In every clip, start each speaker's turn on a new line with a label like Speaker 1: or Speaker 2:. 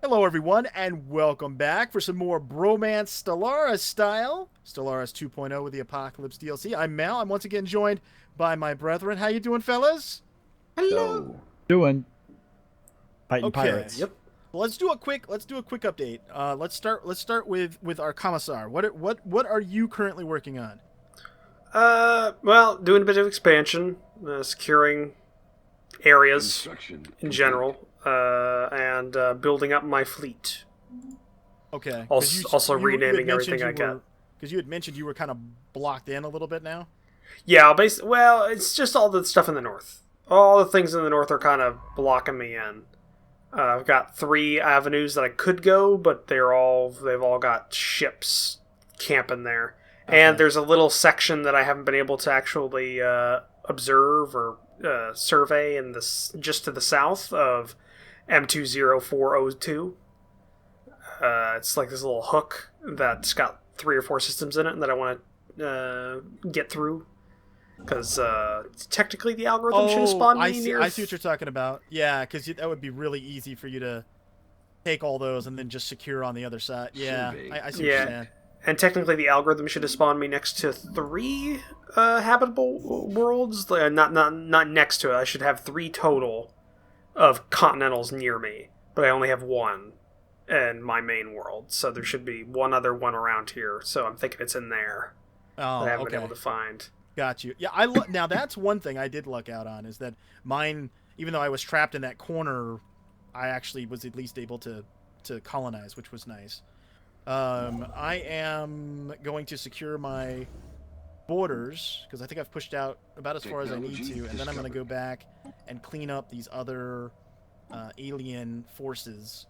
Speaker 1: Hello, everyone, and welcome back for some more Bromance Stellaris style. Stellaris 2.0 with the Apocalypse DLC. I'm Mal. I'm once again joined by my brethren. How you doing, fellas?
Speaker 2: Hello.
Speaker 3: Doing fighting
Speaker 1: Okay.
Speaker 3: pirates.
Speaker 1: Yep. Well, let's do a quick update. Let's start with our commissar. What are you currently working on?
Speaker 2: Well, doing a bit of expansion, securing areas in general, and building up my fleet.
Speaker 1: Okay.
Speaker 2: Also renaming everything I got.
Speaker 1: Because you had mentioned you were kind of blocked in a little bit now.
Speaker 2: Yeah, well, it's just all the stuff in the north. All the things in the north are kind of blocking me in. I've got 3 avenues that I could go, but they've all got ships camping there. Okay. And there's a little section that I haven't been able to actually observe or survey in this just to the south of M20402. It's like this little hook that's got 3 or 4 systems in it that I want to get through. Because technically the algorithm should have spawned me near...
Speaker 1: I see what you're talking about. Yeah, because that would be really easy for you to take all those and then just secure on the other side. Yeah, I see what you're saying.
Speaker 2: And technically the algorithm should have spawned me next to 3 habitable worlds. Not next to it. I should have 3 total of continentals near me. But I only have 1 in my main world. So there should be one other one around here. So I'm thinking it's in there.
Speaker 1: Oh,
Speaker 2: that I haven't been able to find.
Speaker 1: Got you. Yeah, now that's one thing I did luck out on, is that mine, even though I was trapped in that corner, I actually was at least able to colonize, which was nice. I am going to secure my borders, because I think I've pushed out about as far as I need to, and then I'm going to go back and clean up these other alien forces,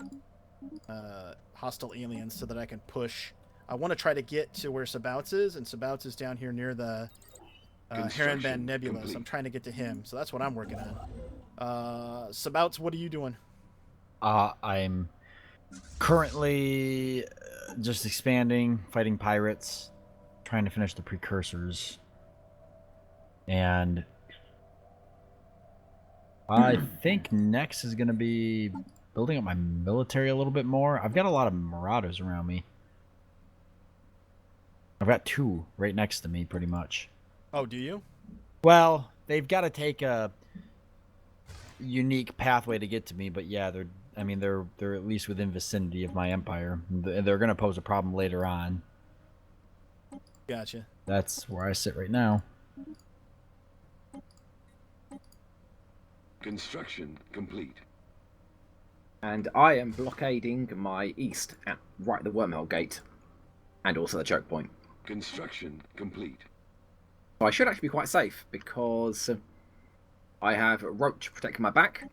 Speaker 1: hostile aliens, so that I can push. I want to try to get to where Sabouts is, and Sabouts is down here near the Heronband Nebula, complete. So I'm trying to get to him. So that's what I'm working on. Sabouts, what are you doing?
Speaker 3: I'm currently just expanding, fighting pirates, trying to finish the precursors. And I think next is going to be building up my military a little bit more. I've got a lot of marauders around me. I've got 2 right next to me, pretty much.
Speaker 1: Oh, do you?
Speaker 3: Well, they've got to take a unique pathway to get to me, but yeah, they're at least within vicinity of my empire. They're going to pose a problem later on.
Speaker 1: Gotcha.
Speaker 3: That's where I sit right now.
Speaker 4: Construction complete.
Speaker 5: And I am blockading my east at right the wormhole gate, and also the choke point.
Speaker 4: Construction complete.
Speaker 5: So I should actually be quite safe, because I have Roach protecting my back,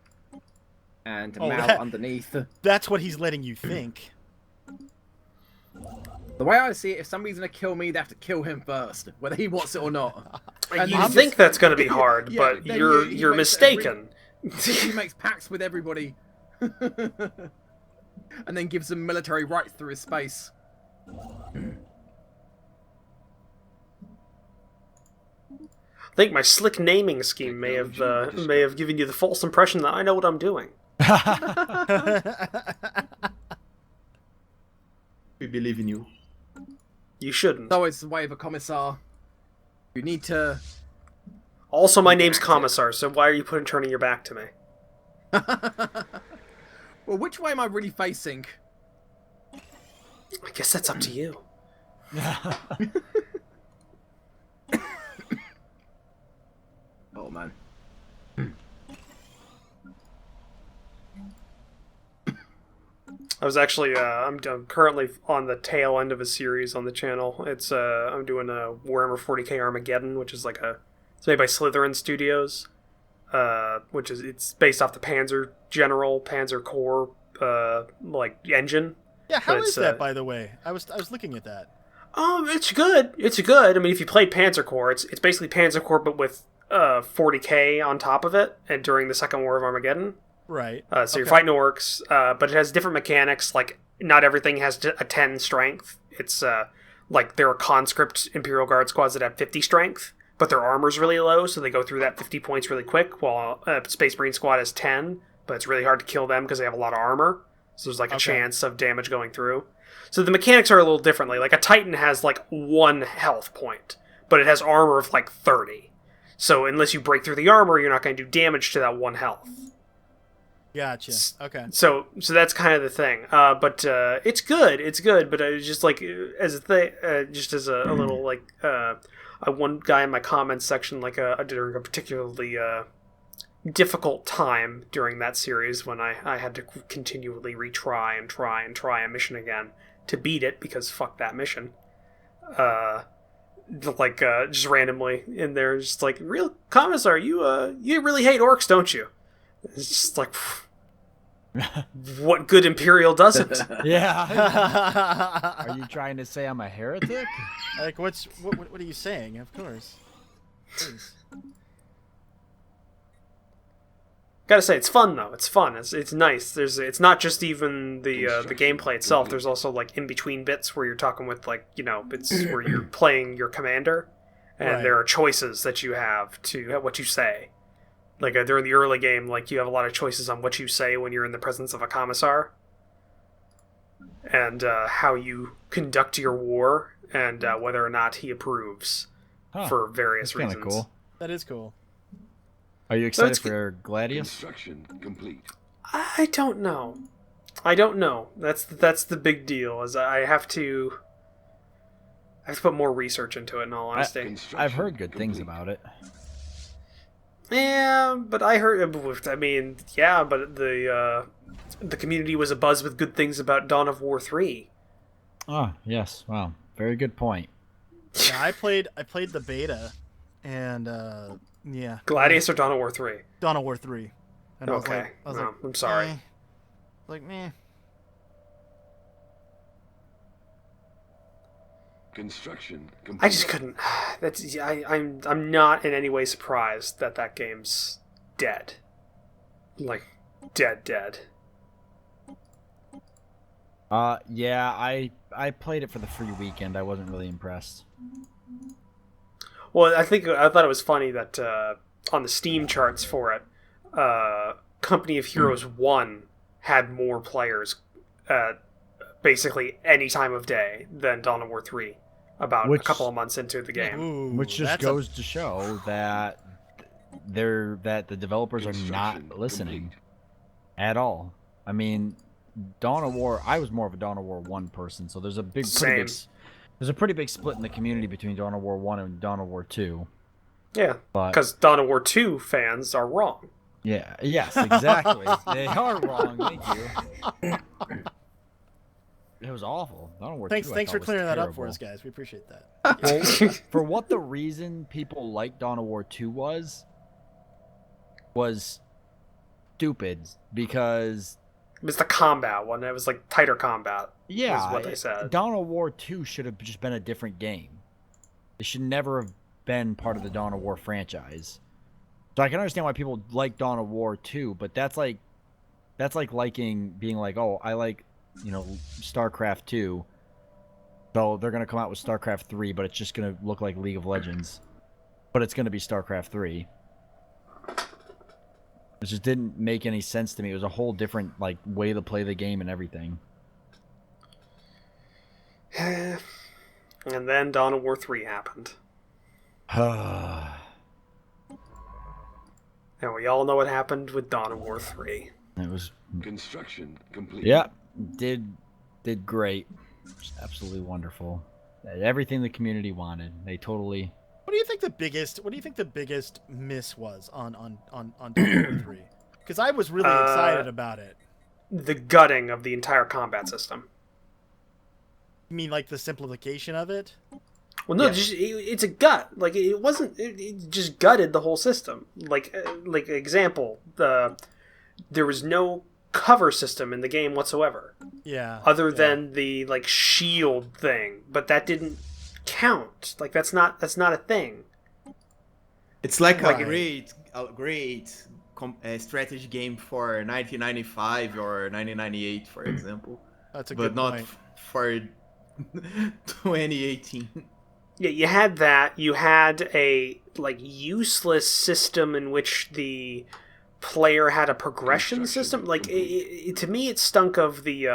Speaker 5: and Mal underneath.
Speaker 1: That's what he's letting you think.
Speaker 5: The way I see it, if somebody's going to kill me, they have to kill him first, whether he wants it or not.
Speaker 2: And you think that's going to be hard, yeah, but you're mistaken.
Speaker 5: He makes pacts with everybody, and then gives them military rights through his space.
Speaker 2: I think my slick naming scheme may have given you the false impression that I know what I'm doing.
Speaker 6: We believe in you.
Speaker 2: You shouldn't.
Speaker 5: So it's the way of a commissar. You need to...
Speaker 2: Also, my name's Commissar, so why are you turning your back to me?
Speaker 5: Well, which way am I really facing?
Speaker 2: I guess that's up to you.
Speaker 5: Oh, man.
Speaker 2: I was actually, I'm currently on the tail end of a series on the channel. It's, I'm doing a Warhammer 40k Armageddon, which is it's made by Slytherin Studios, it's based off the Panzer Corps, engine.
Speaker 1: Yeah, how is that, by the way? I was looking at that.
Speaker 2: It's good. It's good. I mean, if you played Panzer Corps, it's basically Panzer Corps, but with 40k on top of it, and during the Second War of Armageddon.
Speaker 1: Right.
Speaker 2: So you're fighting orcs, but it has different mechanics. Like, not everything has a 10 strength. It's there are conscript Imperial Guard squads that have 50 strength, but their armor's really low, so they go through that 50 points really quick, while Space Marine squad has 10, but it's really hard to kill them because they have a lot of armor. So there's like a
Speaker 1: Okay.
Speaker 2: chance of damage going through. So the mechanics are a little differently. Like a Titan has like 1 health point, but it has armor of like 30. So unless you break through the armor, you're not going to do damage to that 1 health.
Speaker 1: Gotcha. Okay.
Speaker 2: So that's kind of the thing. But it's good. It's good. But it's just like as a thing, just as a little like one guy in my comments section like during a particularly difficult time during that series when I had to continually retry and try a mission again to beat it because fuck that mission. Just randomly in there, just like, real commissar, you really hate orcs, don't you? It's just like, what good Imperial doesn't?
Speaker 3: Yeah. Are you trying to say I'm a heretic?
Speaker 1: Like, what are you saying? Of course. Please.
Speaker 2: Gotta say, it's fun though. It's fun. It's nice. It's not just even the gameplay itself. There's also like in between bits where you're talking with bits where you're playing your commander, and
Speaker 1: Right.
Speaker 2: there are choices that you have to what you say. Like during the early game, like you have a lot of choices on what you say when you're in the presence of a commissar, and how you conduct your war, and whether or not he approves for various
Speaker 3: That's kind
Speaker 2: reasons.
Speaker 3: of cool.
Speaker 1: That is cool.
Speaker 3: Are you
Speaker 2: So
Speaker 3: excited
Speaker 2: it's
Speaker 3: for Gladius?
Speaker 4: Construction complete.
Speaker 2: I don't know. That's the big deal. Is I have to put more research into it. In all honesty,
Speaker 3: I've heard good things about it.
Speaker 2: yeah, but I heard. I mean, yeah, but the community was abuzz with good things about Dawn of War 3.
Speaker 3: Oh, yes. Wow. Very good point.
Speaker 1: Yeah, I played the beta, and yeah.
Speaker 2: Gladius or Dawn of War 3?
Speaker 1: Dawn of War 3. And
Speaker 2: Okay.
Speaker 1: I was
Speaker 2: No,
Speaker 1: like,
Speaker 2: I'm sorry.
Speaker 1: eh. Like, meh.
Speaker 4: Construction complete.
Speaker 2: I just couldn't. I'm not in any way surprised that game's dead. Like, dead.
Speaker 3: Yeah, I played it for the free weekend. I wasn't really impressed.
Speaker 2: Well, I thought it was funny that on the Steam charts for it, Company of Heroes 1 had more players basically any time of day than Dawn of War 3 about a couple of months into the game.
Speaker 1: Ooh,
Speaker 3: Which just
Speaker 1: that's
Speaker 3: goes to show that the developers are not
Speaker 4: Construction
Speaker 3: listening
Speaker 4: complete.
Speaker 3: at all. I mean, Dawn of War, I was more of a Dawn of War 1 person, so there's a
Speaker 2: Same.
Speaker 3: there's a pretty big split in the community between Dawn of War 1 and Dawn of War 2.
Speaker 2: Yeah,
Speaker 3: But
Speaker 2: because Dawn of War 2 fans are wrong.
Speaker 3: yeah, yes, exactly. They are wrong. Thank you. It was awful. Dawn of War 2, I
Speaker 1: Thanks for
Speaker 3: thought was
Speaker 1: clearing that up for
Speaker 3: terrible.
Speaker 1: us, guys. We appreciate that.
Speaker 3: Well, for what the reason people liked Dawn of War 2 was stupid, because
Speaker 2: It was the combat one. It was like tighter combat.
Speaker 3: yeah,
Speaker 2: is what they said.
Speaker 3: Dawn of War 2 should have just been a different game. It should never have been part of the Dawn of War franchise. So I can understand why people like Dawn of War 2, but that's like being like, oh, I like, StarCraft 2. So they're gonna come out with StarCraft 3, but it's just gonna look like League of Legends. But it's gonna be StarCraft 3. It just didn't make any sense to me. It was a whole different way to play the game and everything.
Speaker 2: And then Dawn of War 3 happened. And we all know what happened with Dawn of War 3.
Speaker 3: It was
Speaker 4: Construction complete.
Speaker 3: yeah, did great. Just absolutely wonderful. Everything the community wanted. They totally.
Speaker 1: What do you think the biggest miss was on Dawn of War 3? Because I was really excited about it.
Speaker 2: The gutting of the entire combat system.
Speaker 1: You mean like the simplification of it?
Speaker 2: Well, no,
Speaker 1: Yeah.
Speaker 2: it's a gut. Like it wasn't. It just gutted the whole system. Like example, there was no cover system in the game whatsoever,
Speaker 1: Yeah.
Speaker 2: other
Speaker 1: yeah.
Speaker 2: than the shield thing. But that didn't count. Like that's not a thing.
Speaker 6: It's like
Speaker 1: Right.
Speaker 6: a great strategy game for 1995 or 1998, for example,
Speaker 1: That's a
Speaker 6: but
Speaker 1: good
Speaker 6: not
Speaker 1: point.
Speaker 6: for 2018.
Speaker 2: Yeah, you had that. You had a useless system in which the player had a progression
Speaker 4: Construction
Speaker 2: system. Like
Speaker 4: complete.
Speaker 2: to me, it stunk of the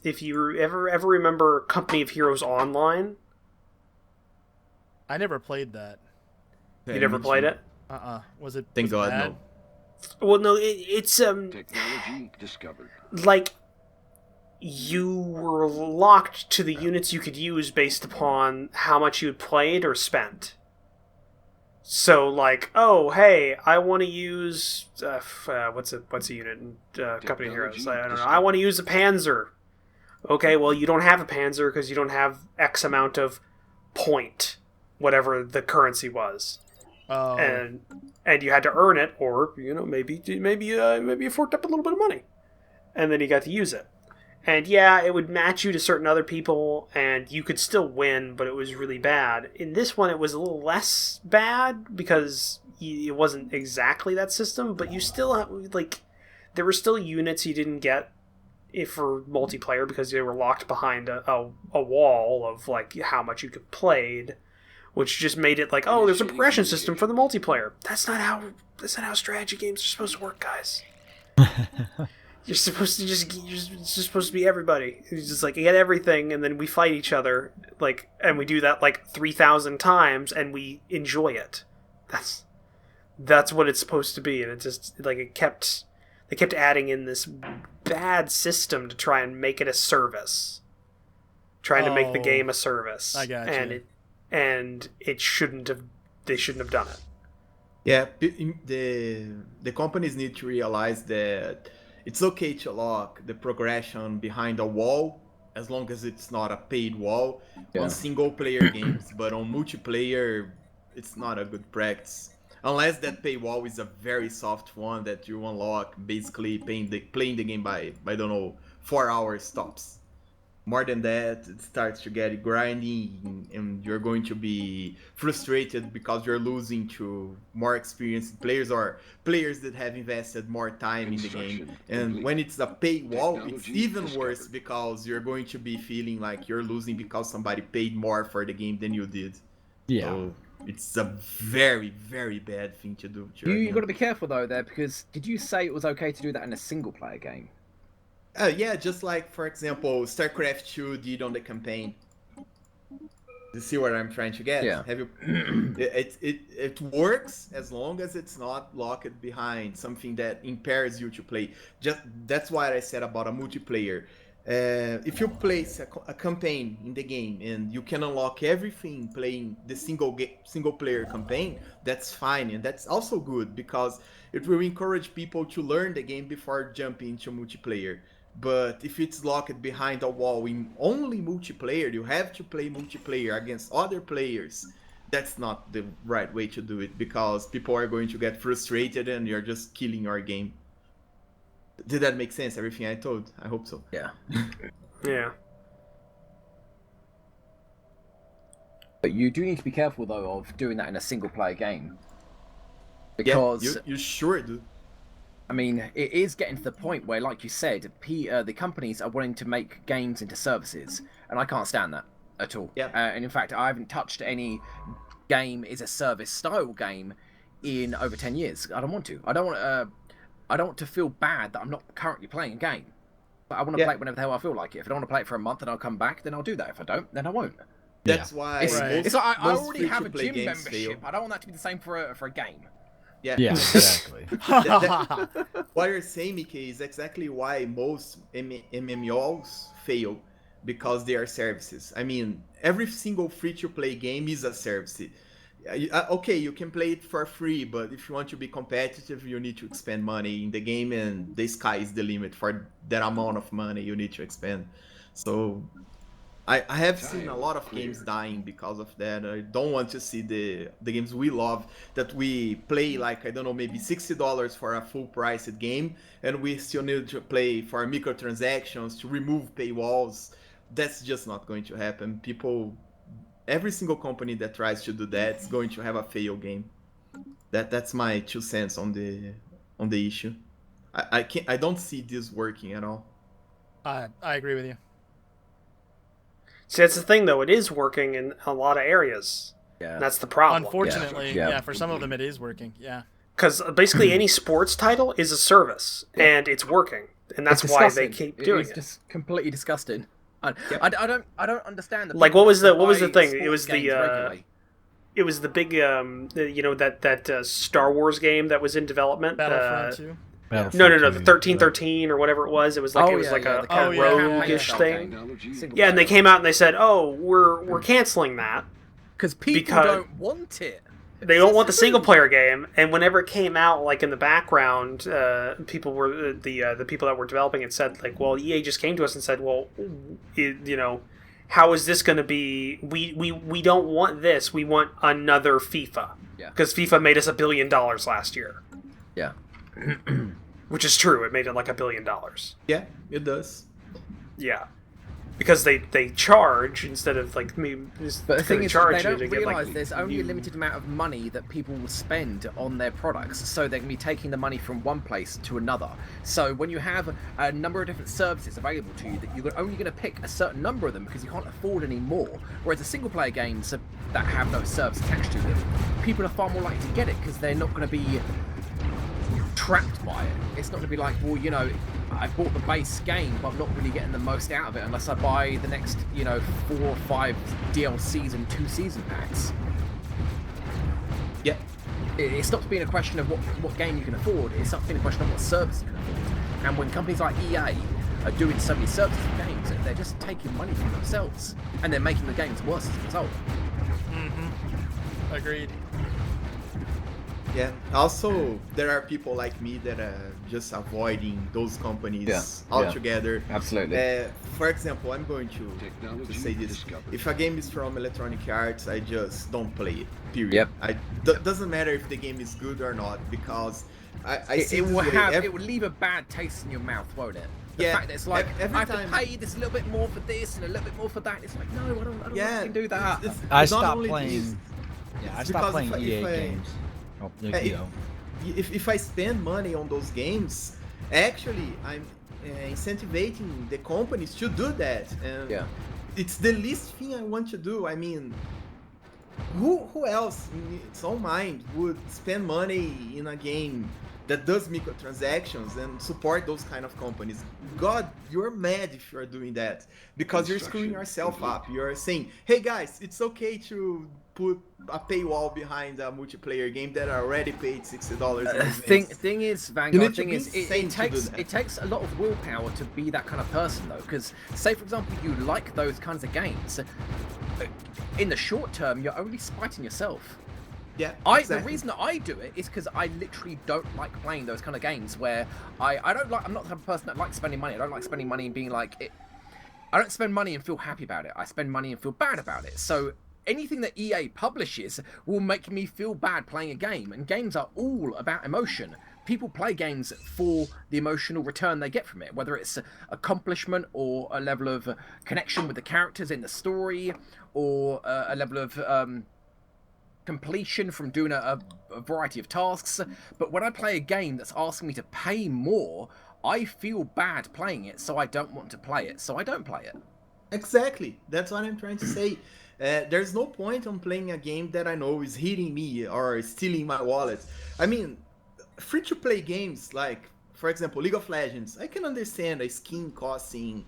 Speaker 2: if you ever remember Company of Heroes Online.
Speaker 1: I never played that.
Speaker 2: You never played it?
Speaker 1: Was it?
Speaker 6: Thank
Speaker 1: was it
Speaker 6: God,
Speaker 1: bad?
Speaker 6: no.
Speaker 2: Well, no, it's
Speaker 4: Technology discovered.
Speaker 2: like you were locked to the units you could use based upon how much you had played or spent. So, like, oh, hey, I want to use what's a unit in Company of Heroes? I don't know. I want to use a Panzer. Okay, well, you don't have a Panzer because you don't have X amount of point, whatever the currency was,
Speaker 1: Oh,
Speaker 2: and you had to earn it, or maybe you forked up a little bit of money, and then you got to use it. And yeah, it would match you to certain other people, and you could still win, but it was really bad. In this one, it was a little less bad because it wasn't exactly that system, but you still there were still units you didn't get for multiplayer because they were locked behind a wall of like how much you could played, which just made it like, oh, there's a progression system for the multiplayer. That's not how strategy games are supposed to work, guys. You're supposed to it's just supposed to be everybody. It's just like, you get everything, and then we fight each other, like, and we do that like 3,000 times, and we enjoy it. That's what it's supposed to be, and it just like they kept adding in this bad system to try and make it a service, trying to make the game a service.
Speaker 1: I got you.
Speaker 2: And it shouldn't have. They shouldn't have done it.
Speaker 6: Yeah, the companies need to realize that it's okay to lock the progression behind a wall as long as it's not a paid wall on single player games, but on multiplayer, it's not a good practice. Unless that paywall is a very soft one that you unlock basically playing the game by I don't know, 4 hours tops. More than that, it starts to get grinding, and you're going to be frustrated because you're losing to more experienced players or players that have invested more time in the game. And when it's a paywall, it's even worse because you're going to be feeling like you're losing because somebody paid more for the game than you did.
Speaker 3: Yeah.
Speaker 6: So it's a very, very bad thing to do.
Speaker 5: You got to be careful though there, because did you say it was okay to do that in a single player game?
Speaker 6: Yeah, just like, for example, StarCraft 2 did on the campaign. You see what I'm trying to get?
Speaker 5: Yeah.
Speaker 6: Have you? It works as long as it's not locked behind something that impairs you to play. That's what I said about a multiplayer. If you place a campaign in the game and you can unlock everything playing the single player campaign, that's fine, and that's also good because it will encourage people to learn the game before jumping into multiplayer. But if it's locked behind a wall in only multiplayer, you have to play multiplayer against other players. That's not the right way to do it because people are going to get frustrated and you're just killing your game. Did that make sense, everything I told? I hope so.
Speaker 5: Yeah.
Speaker 2: Yeah.
Speaker 5: But you do need to be careful though of doing that in a single player game. Because
Speaker 6: yeah, you sure do.
Speaker 5: I mean, it is getting to the point where, like you said, the companies are wanting to make games into services, and I can't stand that at all.
Speaker 6: Yeah.
Speaker 5: And in fact, I haven't touched any game is a service style game in over 10 years. I don't want to. I don't want to feel bad that I'm not currently playing a game. But I want to play it whenever the hell I feel like it. If I don't want to play it for a month and I'll come back, then I'll do that. If I don't, then I won't.
Speaker 6: That's why
Speaker 5: It's like I already have a
Speaker 6: free-to-play
Speaker 5: gym
Speaker 6: games
Speaker 5: membership.
Speaker 6: fail.
Speaker 5: I don't want that to be the same for a game.
Speaker 3: Yeah, exactly.
Speaker 6: What you're saying, Mickey, is exactly why most MMOs fail, because they are services. I mean, every single free-to-play game is a service. Okay, you can play it for free, but if you want to be competitive, you need to expend money in the game, and the sky is the limit for that amount of money you need to expend. So I have seen a lot of games dying because of that. I don't want to see the games we love that we play like, I don't know, maybe $60 for a full priced game, and we still need to play for microtransactions to remove paywalls. That's just not going to happen. Every single company that tries to do that is going to have a fail game. That's my 2 cents on the issue. I don't see this working at all.
Speaker 1: I agree with you.
Speaker 2: See, that's the thing, though. It is working in a lot of areas.
Speaker 5: Yeah.
Speaker 2: That's the problem.
Speaker 1: Unfortunately,
Speaker 5: Yeah.
Speaker 1: yeah, for some of them it is working. Yeah.
Speaker 2: Because basically any sports title is a service, and it's working, and that's
Speaker 5: It's
Speaker 2: why they
Speaker 5: disgusting.
Speaker 2: keep doing
Speaker 5: It's
Speaker 2: it.
Speaker 5: just completely disgusting. I don't understand.
Speaker 2: Like,
Speaker 5: people
Speaker 2: what was the
Speaker 5: buy
Speaker 2: thing? It
Speaker 5: sports
Speaker 2: was the
Speaker 5: games regularly.
Speaker 2: it was the big that Star Wars game that was in development.
Speaker 1: Battlefront 2.
Speaker 2: No,
Speaker 3: Battlefront
Speaker 2: the
Speaker 3: 2,
Speaker 2: 1313 or whatever it was. It was like
Speaker 5: Oh,
Speaker 2: a
Speaker 5: yeah,
Speaker 2: kind
Speaker 1: Oh,
Speaker 2: of
Speaker 1: yeah.
Speaker 2: roguish
Speaker 5: Campaign
Speaker 2: thing.
Speaker 5: game. Single
Speaker 2: Yeah, and they
Speaker 5: player.
Speaker 2: came out and they said, "Oh, we're canceling that.
Speaker 5: Because people
Speaker 2: because-
Speaker 5: don't want it.
Speaker 2: They don't want the single player game." And whenever it came out, like in the background, people were the people that were developing it said, like, "Well, EA just came to us and said, well, how is this going to be? We don't want this. We want another FIFA."
Speaker 5: Yeah.
Speaker 2: Because FIFA made us $1 billion last year,
Speaker 5: Yeah.
Speaker 2: which is true. It made it like $1 billion.
Speaker 6: Yeah, it does.
Speaker 2: Yeah. Because they charge instead of like me.
Speaker 5: But the thing is,
Speaker 2: charge
Speaker 5: they don't
Speaker 2: you to get,
Speaker 5: realise
Speaker 2: like,
Speaker 5: there's only a limited amount of money that people will spend on their products, so they can be taking the money from one place to another. So when you have a number of different services available to you, that you're only going to pick a certain number of them because you can't afford any more. Whereas the single-player games that have no service attached to them, people are far more likely to get it because they're not going to be trapped by it. It's not going to be like, well, I bought the base game, but I'm not really getting the most out of it unless I buy the next, 4 or 5 DLCs and 2 season packs.
Speaker 6: Yeah.
Speaker 5: It stops being a question of what game you can afford. It starts being a question of what service you can afford. And when companies like EA are doing so many services for games, they're just taking money from themselves, and they're making the games worse as a result.
Speaker 1: Agreed.
Speaker 6: Yeah. Also, there are people like me that are just avoiding those companies altogether.
Speaker 5: Absolutely.
Speaker 6: For example, I'm going to say this:
Speaker 4: discovered.
Speaker 6: if a game is from Electronic Arts, I just don't play it. Period.
Speaker 5: Yep.
Speaker 6: Doesn't matter if the game is good or not, because I see
Speaker 5: It
Speaker 6: this
Speaker 5: will
Speaker 6: way
Speaker 5: it will leave a bad taste in your mouth, won't it? The
Speaker 6: Yeah,
Speaker 5: fact that it's like,
Speaker 6: every
Speaker 5: I have
Speaker 6: time-
Speaker 5: to pay this a little bit more for this and a little bit more for that. It's like, no, I don't fucking do that.
Speaker 3: I
Speaker 6: it's not
Speaker 3: stopped
Speaker 6: only
Speaker 3: playing.
Speaker 6: this.
Speaker 3: Yeah, I
Speaker 6: It's
Speaker 3: stopped
Speaker 6: because
Speaker 3: playing EA games. Oh, there you go.
Speaker 6: If I spend money on those games, actually I'm incentivizing the companies to do that, and
Speaker 5: Yeah.
Speaker 6: it's the least thing I want to do. I mean, who else in its own mind would spend money in a game that does microtransactions and support those kind of companies? God, you're mad if you're doing that, because you're screwing yourself up. You're saying, hey guys, it's okay to put a paywall behind a multiplayer game that I already paid $60 in advance.
Speaker 5: Thing is,
Speaker 6: You
Speaker 5: Vanguard,
Speaker 6: need to
Speaker 5: thing
Speaker 6: be
Speaker 5: is,
Speaker 6: insane to do that.
Speaker 5: it takes a lot of willpower to be that kind of person, though. Because, say for example, you like those kinds of games, in the short term, you're only spiting yourself.
Speaker 6: Yeah,
Speaker 5: The
Speaker 6: exactly.
Speaker 5: reason that I do it is because I literally don't like playing those kind of games where I'm not the type of person that likes spending money. I don't like spending money and being like it. I don't spend money and feel happy about it. I spend money and feel bad about it. So anything that EA publishes will make me feel bad playing a game, and games are all about emotion. People play games for the emotional return they get from it, whether it's accomplishment or a level of connection with the characters in the story, or a level of completion from doing a variety of tasks. But when I play a game that's asking me to pay more, I feel bad playing it, so I don't want to play it, so I don't play it.
Speaker 6: Exactly. That's what I'm trying to say. There's no point on playing a game that I know is hitting me or stealing my wallet. I mean, free-to-play games like, for example, League of Legends, I can understand a skin costing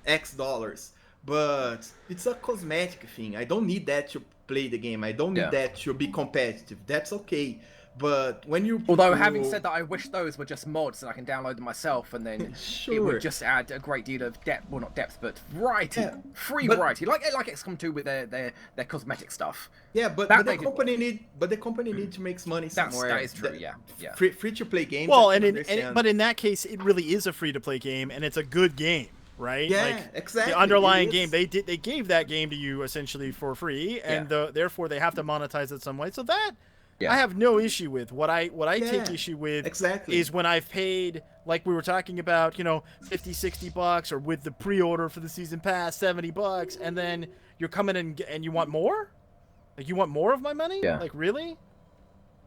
Speaker 6: X dollars, but it's a cosmetic thing. I don't need that to play the game. I don't need that to be competitive. That's okay. But when you...
Speaker 5: Although, having said that, I wish those were just mods and I can download them myself, and then it
Speaker 6: Sure.
Speaker 5: would just add a great deal of depth. Well, not depth, but variety.
Speaker 6: Yeah,
Speaker 5: Free
Speaker 6: but-
Speaker 5: variety. Like XCOM 2 with their cosmetic stuff.
Speaker 6: Yeah, but
Speaker 5: That
Speaker 6: the
Speaker 5: they did
Speaker 6: company need to make money somewhere.
Speaker 5: That is true, yeah.
Speaker 6: Free to play games.
Speaker 1: Well,
Speaker 6: I can
Speaker 1: and
Speaker 6: understand.
Speaker 1: but in that case, it really is a free to play game, and it's a good game, right?
Speaker 6: Yeah,
Speaker 1: like,
Speaker 6: exactly.
Speaker 1: The underlying
Speaker 6: It
Speaker 1: game,
Speaker 6: is.
Speaker 1: they gave that game to you essentially for free, and therefore they have to monetize it some way. So that I have no issue with. What I take issue with
Speaker 6: exactly.
Speaker 1: is when I've paid, like we were talking about, $50, $60, or with the pre-order for the season pass, $70, and then you're coming in and you want more. Like, you want more of my money?
Speaker 5: Yeah.
Speaker 1: Like, really?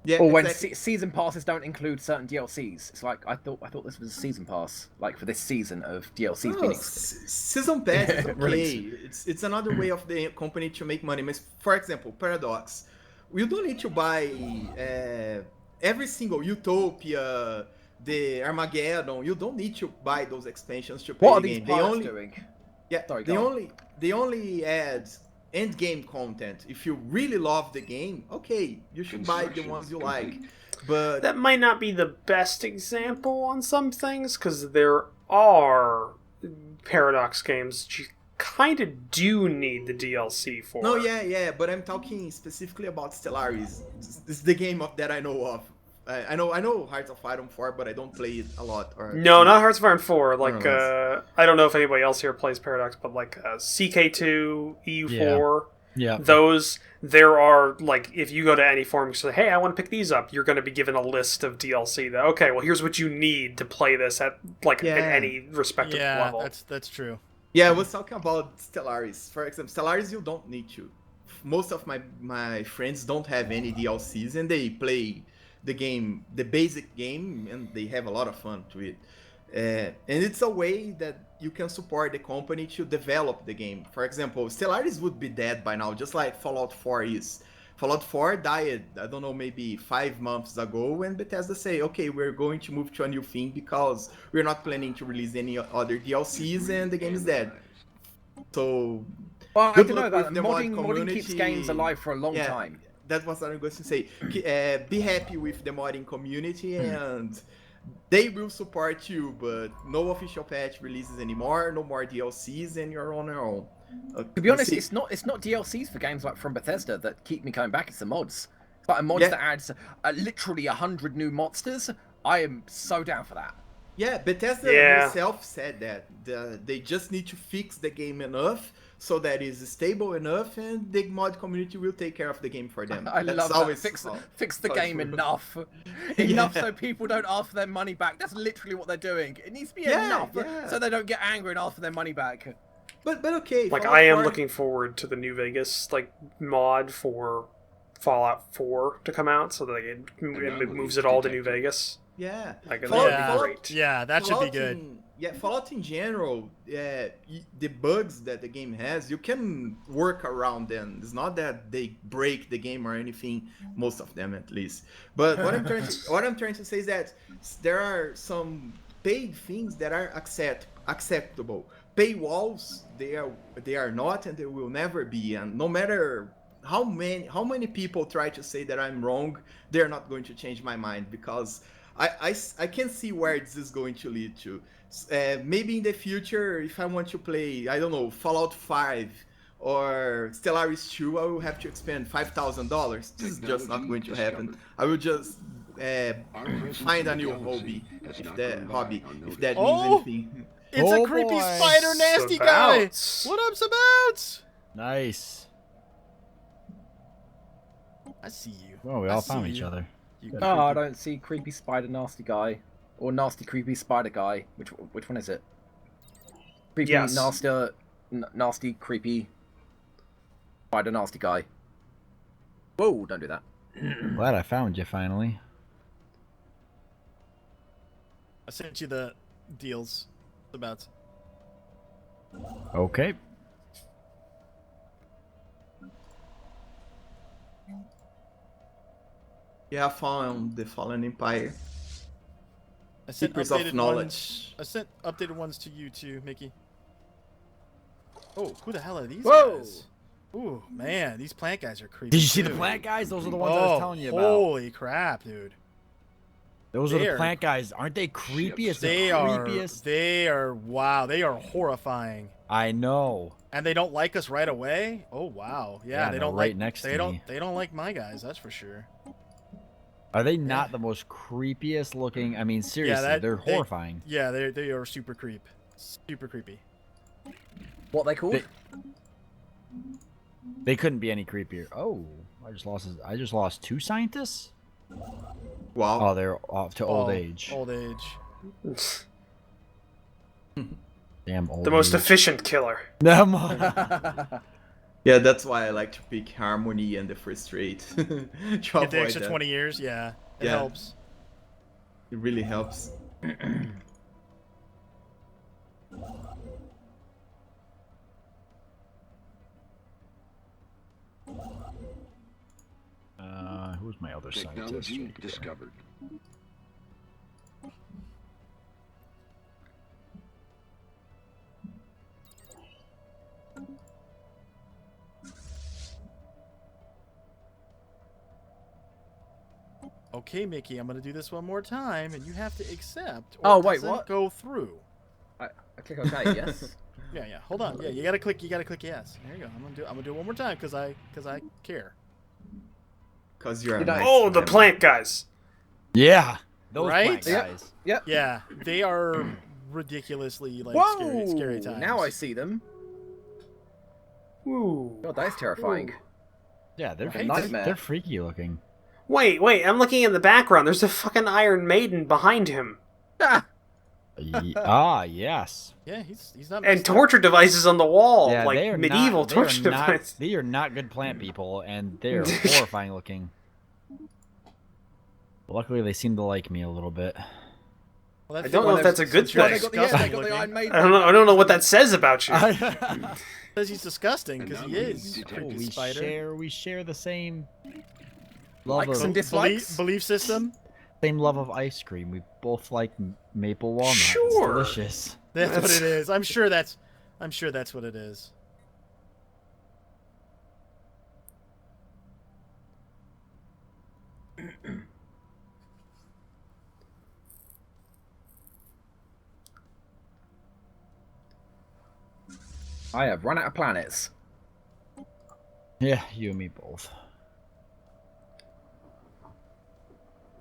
Speaker 6: Yeah,
Speaker 5: Or when
Speaker 6: exactly.
Speaker 5: season passes don't include certain DLCs. It's like, I thought this was a season pass, like for this season of DLCs.
Speaker 6: No,
Speaker 5: being
Speaker 6: season pass is okay.
Speaker 5: Release.
Speaker 6: It's another way of the company to make money. But for example, Paradox, you don't need to buy every single Utopia, the Armageddon, you don't need to buy those expansions to play
Speaker 5: What are
Speaker 6: the
Speaker 5: these
Speaker 6: game.
Speaker 5: pilots doing?
Speaker 6: Yeah,
Speaker 5: Sorry,
Speaker 6: they
Speaker 5: go on.
Speaker 6: only add end game content. If you really love the game, okay, you should buy the
Speaker 4: Construction
Speaker 6: ones you
Speaker 4: complete.
Speaker 6: like. But
Speaker 2: That might not be the best example on some things, because there are Paradox games you kind of do need the DLC for.
Speaker 6: no, yeah, but I'm talking specifically about Stellaris. This is the game that I know of. I know Hearts of Iron 4, but I don't play it a lot. Or
Speaker 2: No, not Hearts of Iron 4. Like,
Speaker 6: Nonetheless.
Speaker 2: I don't know if anybody else here plays Paradox, but like CK2, EU4,
Speaker 3: Yeah.
Speaker 2: those, there are, like, if you go to any forum and say, hey, I want to pick these up, you're going to be given a list of DLC that, okay, well, here's what you need to play this at, like,
Speaker 6: Yeah.
Speaker 2: at any respective
Speaker 1: Yeah,
Speaker 2: level.
Speaker 1: that's true.
Speaker 6: Yeah, I was talking about Stellaris. For example, Stellaris you don't need to. Most of my friends don't have any DLCs and they play the game, the basic game, and they have a lot of fun to it. And it's a way that you can support the company to develop the game. For example, Stellaris would be dead by now, just like Fallout 4 is. Fallout 4 died, I don't know, maybe 5 months ago, and Bethesda say, okay, we're going to move to a new thing because we're not planning to release any other DLCs, and the game is dead. So,
Speaker 5: Well, I
Speaker 6: good
Speaker 5: don't know
Speaker 6: luck
Speaker 5: about
Speaker 6: with
Speaker 5: that.
Speaker 6: the mod
Speaker 5: Modding keeps
Speaker 6: community.
Speaker 5: games alive for a long
Speaker 6: Yeah.
Speaker 5: time.
Speaker 6: That's what I'm going to say. Be happy with the modding community, and they will support you, but no official patch releases anymore, no more DLCs, and you're on your own.
Speaker 5: To be honest, it's not DLCs for games like from Bethesda that keep me coming back. It's the mods. It's like a mod that adds literally 100 new monsters. I am so down for that.
Speaker 6: Yeah, Bethesda herself said that they just need to fix the game enough so that it's stable enough, and the mod community will take care of the game for them.
Speaker 5: I
Speaker 6: That's
Speaker 5: love that.
Speaker 6: always
Speaker 5: Fix the game
Speaker 6: true.
Speaker 5: enough. Enough so people don't ask for their money back. That's literally what they're doing. It needs to be enough so they don't get angry and ask for their money back.
Speaker 6: But okay.
Speaker 2: Like,
Speaker 6: Fallout
Speaker 2: I am
Speaker 6: 4
Speaker 2: looking forward to the New Vegas, like, mod for Fallout 4 to come out, so that it moves it all to New Vegas.
Speaker 6: Yeah.
Speaker 2: Like,
Speaker 6: Fallout-
Speaker 2: that'd be great.
Speaker 1: Yeah, that should be good.
Speaker 6: Fallout in general, the bugs that the game has, you can work around them. It's not that they break the game or anything, most of them at least. But what I'm trying to say is that there are some paid things that are acceptable. Paywalls, they are not, and they will never be. And no matter how many people try to say that I'm wrong, they're not going to change my mind, because I can see where this is going to lead to. Maybe in the future, if I want to play, I don't know, Fallout 5 or Stellaris 2, I will have to expend $5,000. This is just not going to happen. I will just find a new hobby, if that means anything.
Speaker 1: It's a creepy
Speaker 3: boy.
Speaker 1: spider nasty guy.
Speaker 2: Sabouts.
Speaker 1: What up, Sabouts?
Speaker 3: Nice.
Speaker 1: I see you.
Speaker 3: Well, we
Speaker 1: I
Speaker 3: all
Speaker 1: see
Speaker 3: found each
Speaker 1: you.
Speaker 3: other.
Speaker 1: You
Speaker 5: Oh, I
Speaker 1: creepy-
Speaker 5: don't see creepy spider nasty guy. Or nasty creepy spider guy. Which one is it? Creepy
Speaker 2: Yes.
Speaker 5: nasty creepy spider nasty guy. Whoa, don't do that.
Speaker 3: Glad I found you finally.
Speaker 1: I sent you the deals. Sabouts.
Speaker 3: Okay.
Speaker 6: Yeah, I found the Fallen Empire.
Speaker 1: I sent
Speaker 6: Secrets of
Speaker 1: updated
Speaker 6: Knowledge.
Speaker 1: Ones, I sent updated ones to you too, Mickey. Oh, who the hell are these
Speaker 5: Whoa!
Speaker 1: guys? Ooh, man, these plant guys are creepy.
Speaker 3: Did you see the
Speaker 1: too.
Speaker 3: plant guys? Those are the ones I was telling you about.
Speaker 1: Holy crap, dude!
Speaker 3: Those are
Speaker 1: they
Speaker 3: the
Speaker 1: are-
Speaker 3: plant guys. Aren't they creepiest?
Speaker 1: They
Speaker 3: the
Speaker 1: are.
Speaker 3: creepiest.
Speaker 1: They are. Wow, they are horrifying.
Speaker 3: I know.
Speaker 1: And they don't like us right away. Oh wow, yeah,
Speaker 3: Yeah,
Speaker 1: they
Speaker 3: they're
Speaker 1: don't
Speaker 3: right
Speaker 1: like.
Speaker 3: next
Speaker 1: they
Speaker 3: to
Speaker 1: don't.
Speaker 3: me.
Speaker 1: They don't like my guys. That's for sure.
Speaker 3: Are they not the most creepiest looking? I mean, seriously, they're
Speaker 1: they-
Speaker 3: horrifying.
Speaker 1: Yeah, they are super super creepy.
Speaker 5: What they called?
Speaker 3: They couldn't be any creepier. Oh, I just lost 2 scientists.
Speaker 6: Wow.
Speaker 3: Oh, they're off to old
Speaker 1: Oh,
Speaker 3: age.
Speaker 1: Old age.
Speaker 3: Damn old.
Speaker 2: The most
Speaker 3: age.
Speaker 2: efficient killer.
Speaker 6: Yeah, that's why I like to pick Harmony and the First Rate. to
Speaker 1: Get the
Speaker 6: avoid
Speaker 1: extra
Speaker 6: that.
Speaker 1: 20 years. Yeah, it
Speaker 6: Yeah.
Speaker 1: helps.
Speaker 6: It really helps.
Speaker 3: Who's my other scientist?
Speaker 4: Technology
Speaker 3: Right there?
Speaker 4: discovered.
Speaker 1: Okay, Mickey, I'm gonna do this one more time, and you have to accept. Or
Speaker 5: Oh,
Speaker 1: it
Speaker 5: wait,
Speaker 1: doesn't
Speaker 5: what?
Speaker 1: go through.
Speaker 5: I click OK. Yes.
Speaker 1: Yeah. Hold on. Yeah, you gotta click. You gotta click yes. There you go. I'm gonna do it one more time because I care.
Speaker 6: Because you're a
Speaker 5: Did I-
Speaker 6: nice
Speaker 2: Oh, the
Speaker 6: man.
Speaker 2: plant guys.
Speaker 3: Yeah, those
Speaker 1: Right?
Speaker 3: plant guys.
Speaker 5: Yep.
Speaker 1: Yeah, they are ridiculously like
Speaker 5: Whoa!
Speaker 1: scary times.
Speaker 5: Now I see them.
Speaker 2: Ooh.
Speaker 5: God, that is terrifying.
Speaker 3: Yeah, they're
Speaker 1: Right?
Speaker 5: Nightmare.
Speaker 3: they're freaky looking.
Speaker 2: Wait, I'm looking in the background. There's a fucking Iron Maiden behind him.
Speaker 5: Ah!
Speaker 3: Yes.
Speaker 1: Yeah, he's not.
Speaker 2: And
Speaker 1: messed up.
Speaker 2: torture devices on the wall.
Speaker 3: Yeah, they are
Speaker 2: like medieval
Speaker 3: not, they are
Speaker 2: torture
Speaker 3: not-
Speaker 2: devices.
Speaker 3: They are not good plant people, and they are horrifying looking. Luckily, they seem to like me a little bit.
Speaker 1: Well,
Speaker 2: I don't know if that's a good
Speaker 1: since you're
Speaker 2: thing.
Speaker 5: They got the,
Speaker 1: disgusting
Speaker 5: they got the Iron
Speaker 1: looking.
Speaker 5: Maiden.
Speaker 2: I don't know what that says about you.
Speaker 1: Because he's disgusting. Because he is.
Speaker 4: Cool,
Speaker 1: Creepy
Speaker 3: we
Speaker 1: spider.
Speaker 3: share the same love
Speaker 5: Likes
Speaker 3: of
Speaker 5: and dislikes.
Speaker 1: Belief system.
Speaker 3: same love of ice cream. We both like maple walnut.
Speaker 2: Sure.
Speaker 3: It's delicious.
Speaker 1: That's what it is. I'm sure that's what it is.
Speaker 5: I have run out of planets.
Speaker 3: Yeah, you and me both.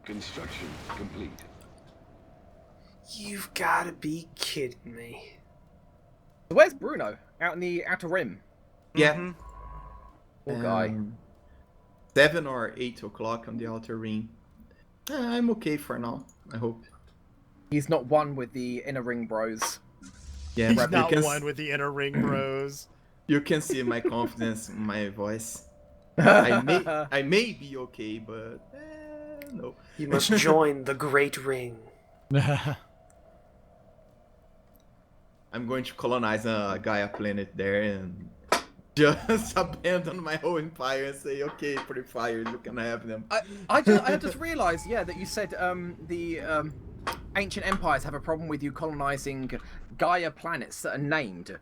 Speaker 4: Construction complete.
Speaker 2: You've got to be kidding me.
Speaker 5: So where's Bruno? Out in the Outer Rim.
Speaker 6: Yeah.
Speaker 1: Mhm.
Speaker 5: Poor guy.
Speaker 6: 7 or 8 o'clock on the outer ring. I'm okay for now, I hope.
Speaker 5: He's not one with the Inner Ring Bros.
Speaker 6: Yeah,
Speaker 1: He's
Speaker 6: you
Speaker 1: not
Speaker 6: can,
Speaker 1: one with the inner ring bros.
Speaker 6: you can see my confidence in my voice. I may be okay, but no.
Speaker 2: You must join the Great Ring.
Speaker 6: I'm going to colonize a Gaia planet there and just abandon my whole empire and say, okay, pretty fires, you can have them.
Speaker 5: I just realised, yeah, that you said the ancient empires have a problem with you colonising Gaia planets that are named.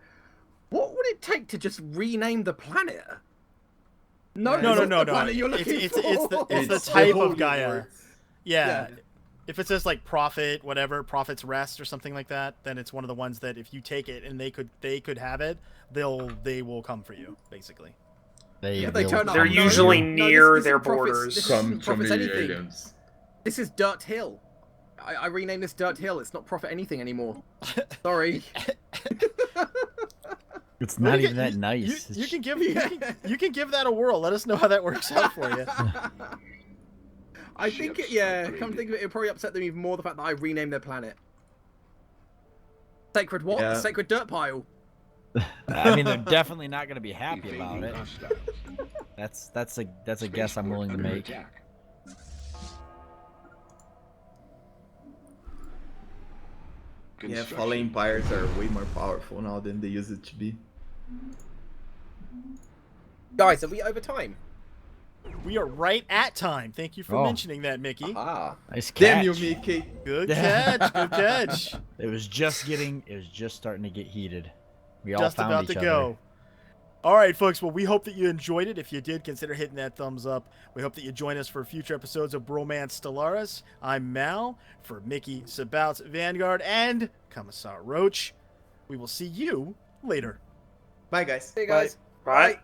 Speaker 5: What would it take to just rename the planet? No.
Speaker 1: No.
Speaker 5: Planet you're looking
Speaker 1: It's
Speaker 5: for.
Speaker 1: the type
Speaker 6: whole
Speaker 1: of Gaia.
Speaker 6: universe.
Speaker 1: Yeah.
Speaker 5: Yeah.
Speaker 1: If it says like prophet, whatever, prophet's rest or something like that, then it's one of the ones that if you take it and they could have it, they will come for you, basically.
Speaker 5: They
Speaker 3: will
Speaker 5: turn up.
Speaker 2: They're
Speaker 3: come
Speaker 5: No,
Speaker 2: usually
Speaker 3: you.
Speaker 2: near
Speaker 5: this
Speaker 2: their
Speaker 5: isn't prophets-
Speaker 2: borders.
Speaker 5: this
Speaker 6: Come
Speaker 5: isn't
Speaker 6: from
Speaker 5: prophets
Speaker 6: the
Speaker 5: anything.
Speaker 6: aliens.
Speaker 5: This is Dirt Hill. I renamed this Dirt Hill. It's not Prophet anything anymore. Sorry.
Speaker 3: It's
Speaker 1: Well,
Speaker 3: not
Speaker 1: you
Speaker 3: even
Speaker 1: can-
Speaker 3: that nice.
Speaker 1: You can give you can give that a whirl. Let us know how that works out for you.
Speaker 5: I think it, yeah, come think of it, it'll probably upset them even more the fact that I renamed their planet. Sacred what?
Speaker 6: Yeah.
Speaker 5: Sacred dirt pile.
Speaker 3: I mean, they're definitely not going to be happy
Speaker 4: Evading
Speaker 3: about it.
Speaker 4: hostiles.
Speaker 3: That's a guess I'm willing to
Speaker 4: Spaceport under
Speaker 3: make.
Speaker 4: attack.
Speaker 6: Yeah,
Speaker 4: Construction.
Speaker 6: fallen empires are way more powerful now than they used to be.
Speaker 5: Guys, are we over time?
Speaker 1: We are right at time. Thank you for
Speaker 3: Oh.
Speaker 1: mentioning that, Mickey.
Speaker 5: Ah.
Speaker 3: Nice catch.
Speaker 6: Damn you, Mickey!
Speaker 1: Good catch. Good catch.
Speaker 3: It was just starting to get heated. We all
Speaker 1: Just
Speaker 3: found
Speaker 1: about
Speaker 3: each
Speaker 1: to
Speaker 3: other.
Speaker 1: go. All right, folks. Well, we hope that you enjoyed it. If you did, consider hitting that thumbs up. We hope that you join us for future episodes of Bromance Stellaris. I'm Mal for Mickey, Sabouts, Vanguard, and Commissar Roach. We will see you later.
Speaker 6: Bye, guys.
Speaker 5: Hey guys.
Speaker 2: Right?